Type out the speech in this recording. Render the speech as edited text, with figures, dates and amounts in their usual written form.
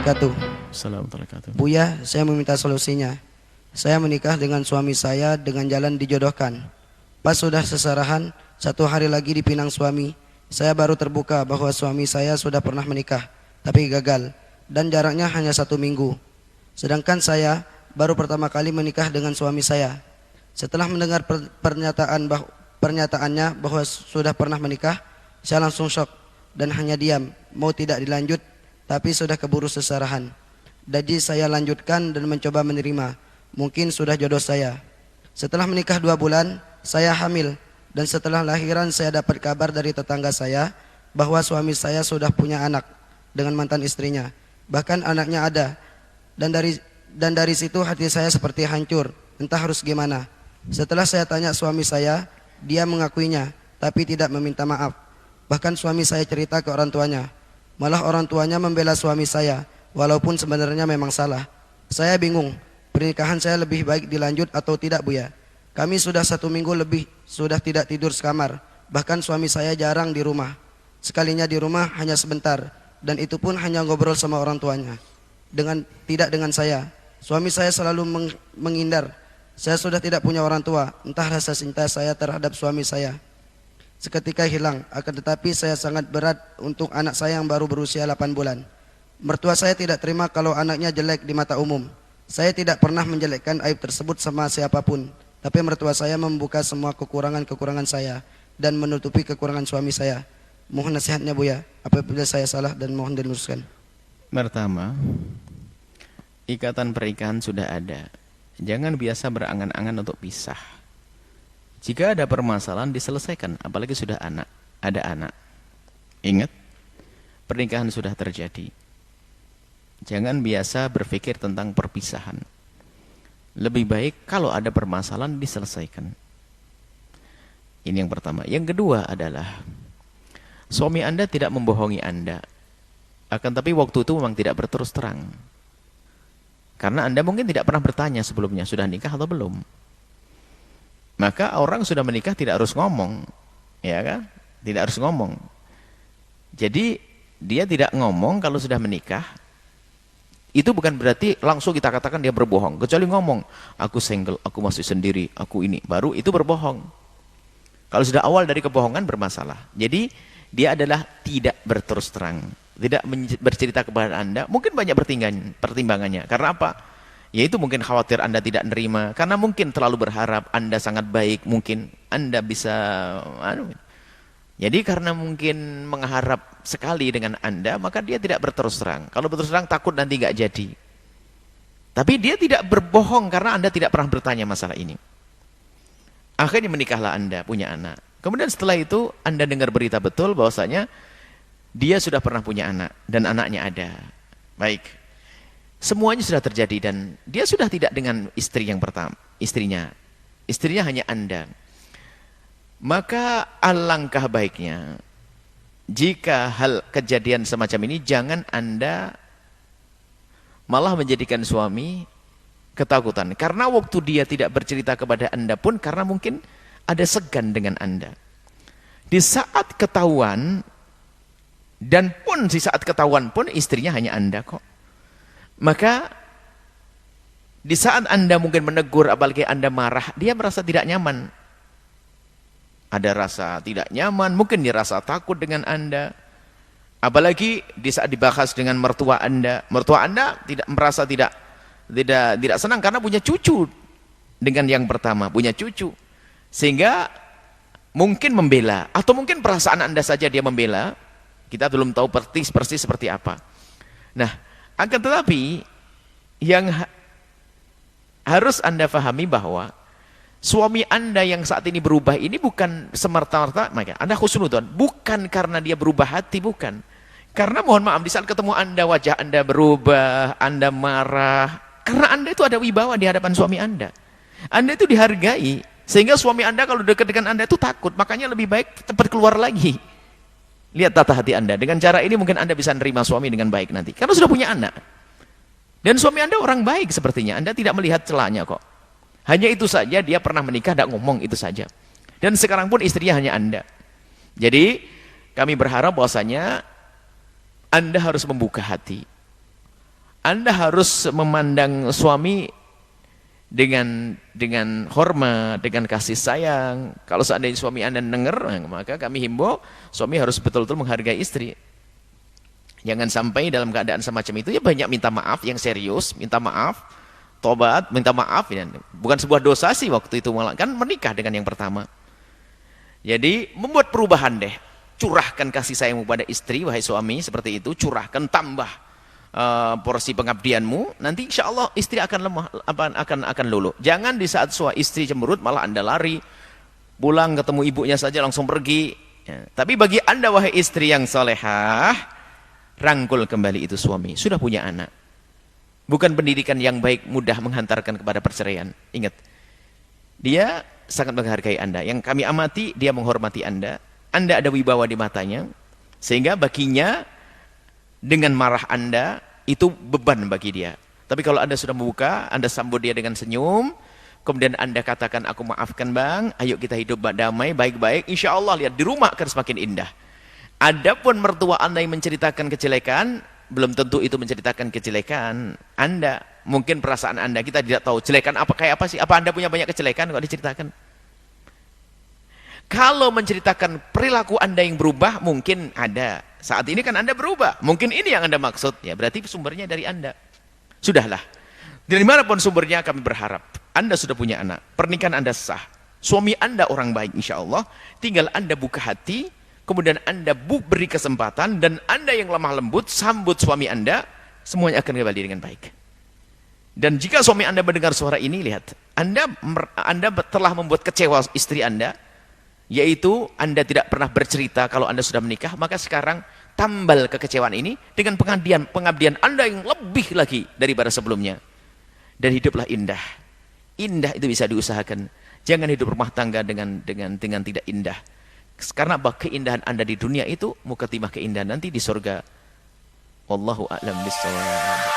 wabarakatuh. Assalamualaikum. Buya, saya meminta solusinya. Saya menikah dengan suami saya dengan jalan dijodohkan. Pas sudah seserahan, 1 hari lagi dipinang suami, saya baru terbuka bahwa suami saya sudah pernah menikah, tapi gagal, dan jaraknya hanya 1 minggu. Sedangkan saya baru pertama kali menikah dengan suami saya. Setelah mendengar pernyataannya bahwa sudah pernah menikah, saya langsung shock dan hanya diam, mau tidak dilanjut, tapi sudah keburu seserahan. Jadi saya lanjutkan dan mencoba menerima. Mungkin sudah jodoh saya. Setelah menikah 2 bulan, saya hamil. Dan setelah lahiran saya dapat kabar dari tetangga saya bahwa suami saya sudah punya anak dengan mantan istrinya. Bahkan anaknya ada. Dan dari situ hati saya seperti hancur. Entah harus gimana. Setelah saya tanya suami saya, dia mengakuinya, tapi tidak meminta maaf. Bahkan suami saya cerita ke orang tuanya. Malah orang tuanya membela suami saya, walaupun sebenarnya memang salah. Saya bingung, pernikahan saya lebih baik dilanjut atau tidak, Buya? Kami sudah 1 minggu lebih, sudah tidak tidur sekamar. Bahkan suami saya jarang di rumah. Sekalinya di rumah hanya sebentar, dan itu pun hanya ngobrol sama orang tuanya. Tidak dengan saya. Suami saya selalu menghindar. Saya sudah tidak punya orang tua, entah rasa cinta saya terhadap suami saya seketika hilang. Akan tetapi saya sangat berat untuk anak saya yang baru berusia 8 bulan. Mertua saya tidak terima kalau anaknya jelek di mata umum. Saya tidak pernah menjelekkan aib tersebut sama siapapun, tapi mertua saya membuka semua kekurangan-kekurangan saya dan menutupi kekurangan suami saya. Mohon nasihatnya, Buya, apabila saya salah, dan mohon diluruskan. Pertama, ikatan pernikahan sudah ada. Jangan biasa berangan-angan untuk pisah. Jika ada permasalahan diselesaikan, apalagi sudah ada anak. Ingat, pernikahan sudah terjadi. Jangan biasa berpikir tentang perpisahan. Lebih baik kalau ada permasalahan diselesaikan. Ini yang pertama. Yang kedua adalah suami Anda tidak membohongi Anda. Akan tapi waktu itu memang tidak berterus terang. Karena Anda mungkin tidak pernah bertanya sebelumnya sudah nikah atau belum. Maka orang sudah menikah tidak harus ngomong, ya kan? Tidak harus ngomong. Jadi dia tidak ngomong kalau sudah menikah. Itu bukan berarti langsung kita katakan dia berbohong. Kecuali ngomong, aku single, aku masih sendiri, aku ini. Baru itu berbohong. Kalau sudah awal dari kebohongan bermasalah. Jadi dia adalah tidak berterus terang. Tidak bercerita kepada Anda. Mungkin banyak pertimbangannya. Karena apa? Yaitu mungkin khawatir Anda tidak nerima. Karena mungkin terlalu berharap Anda sangat baik. Mungkin Anda bisa... Jadi karena mungkin mengharap sekali dengan Anda, maka dia tidak berterus terang. Kalau berterus terang takut nanti nggak jadi. Tapi dia tidak berbohong karena Anda tidak pernah bertanya masalah ini. Akhirnya menikahlah Anda, punya anak. Kemudian setelah itu Anda dengar berita betul bahwasanya dia sudah pernah punya anak dan anaknya ada. Baik. Semuanya sudah terjadi dan dia sudah tidak dengan istri yang pertama, istrinya. Istrinya hanya Anda. Maka alangkah baiknya jika hal kejadian semacam ini jangan Anda malah menjadikan suami ketakutan. Karena waktu dia tidak bercerita kepada Anda pun karena mungkin ada segan dengan Anda. Di saat ketahuan dan pun di saat ketahuan pun istrinya hanya Anda kok. Maka di saat Anda mungkin menegur apalagi Anda marah, dia merasa tidak nyaman. Ada rasa tidak nyaman, mungkin dia rasa takut dengan Anda. Apalagi di saat dibahas dengan mertua Anda tidak merasa tidak senang karena punya cucu dengan yang pertama, punya cucu. Sehingga mungkin membela atau mungkin perasaan Anda saja dia membela. Kita belum tahu persis seperti apa. Nah, akan tetapi yang harus Anda pahami bahwa suami Anda yang saat ini berubah ini bukan semerta-merta, Anda husnudzon, bukan karena dia berubah hati, bukan. Karena mohon maaf di saat ketemu Anda wajah Anda berubah, Anda marah, karena Anda itu ada wibawa di hadapan suami Anda. Anda itu dihargai, sehingga suami Anda kalau dekat dengan Anda itu takut, makanya lebih baik cepat keluar lagi. Lihat tata hati Anda, dengan cara ini mungkin Anda bisa nerima suami dengan baik nanti, karena sudah punya anak. Dan suami Anda orang baik sepertinya, Anda tidak melihat celahnya kok. Hanya itu saja dia pernah menikah, tidak ngomong itu saja. Dan sekarang pun istrinya hanya Anda. Jadi kami berharap bahwasanya Anda harus membuka hati. Anda harus memandang suami dengan hormat, dengan kasih sayang. Kalau seandainya suami Anda dengar, maka kami himbau suami harus betul-betul menghargai istri. Jangan sampai dalam keadaan semacam itu ya banyak minta maaf yang serius, minta maaf, tobat, minta maaf ya. Bukan sebuah dosa sih waktu itu, malah kan menikah dengan yang pertama. Jadi membuat perubahan deh. Curahkan kasih sayangmu pada istri, wahai suami, seperti itu, curahkan, tambah porsi pengabdianmu, nanti insya Allah istri akan lemah, akan luluh. Jangan di saat istri cemberut malah Anda lari, pulang ketemu ibunya saja langsung pergi. Ya. Tapi bagi Anda wahai istri yang solehah, rangkul kembali itu suami, sudah punya anak. Bukan pendidikan yang baik mudah menghantarkan kepada perceraian. Ingat, dia sangat menghargai Anda. Yang kami amati, dia menghormati Anda. Anda ada wibawa di matanya, sehingga baginya dengan marah Anda itu beban bagi dia. Tapi kalau Anda sudah membuka, Anda sambut dia dengan senyum, kemudian Anda katakan, aku maafkan bang, ayo kita hidup damai, baik-baik, insya Allah lihat di rumah akan semakin indah. Adapun mertua Anda yang menceritakan kejelekan, belum tentu itu menceritakan kejelekan Anda. Mungkin perasaan Anda, kita tidak tahu jelekan apa, kayak apa sih, apa Anda punya banyak kejelekan kok diceritakan. Kalau menceritakan perilaku Anda yang berubah, mungkin ada. Saat ini kan Anda berubah, mungkin ini yang Anda maksud, ya berarti sumbernya dari Anda. Sudahlah, dari manapun sumbernya kami berharap, Anda sudah punya anak, pernikahan Anda sah, suami Anda orang baik insya Allah, tinggal Anda buka hati, kemudian Anda beri kesempatan, dan Anda yang lemah lembut, sambut suami Anda, semuanya akan kembali dengan baik. Dan jika suami Anda mendengar suara ini, lihat, Anda telah membuat kecewa istri Anda, yaitu Anda tidak pernah bercerita kalau Anda sudah menikah, maka sekarang tambal kekecewaan ini dengan pengabdian Anda yang lebih lagi daripada sebelumnya. Dan hiduplah indah. Indah itu bisa diusahakan. Jangan hidup rumah tangga dengan tidak indah. Karena keindahan Anda di dunia itu mukaddimah keindahan nanti di surga. Wallahu a'lam bishawab.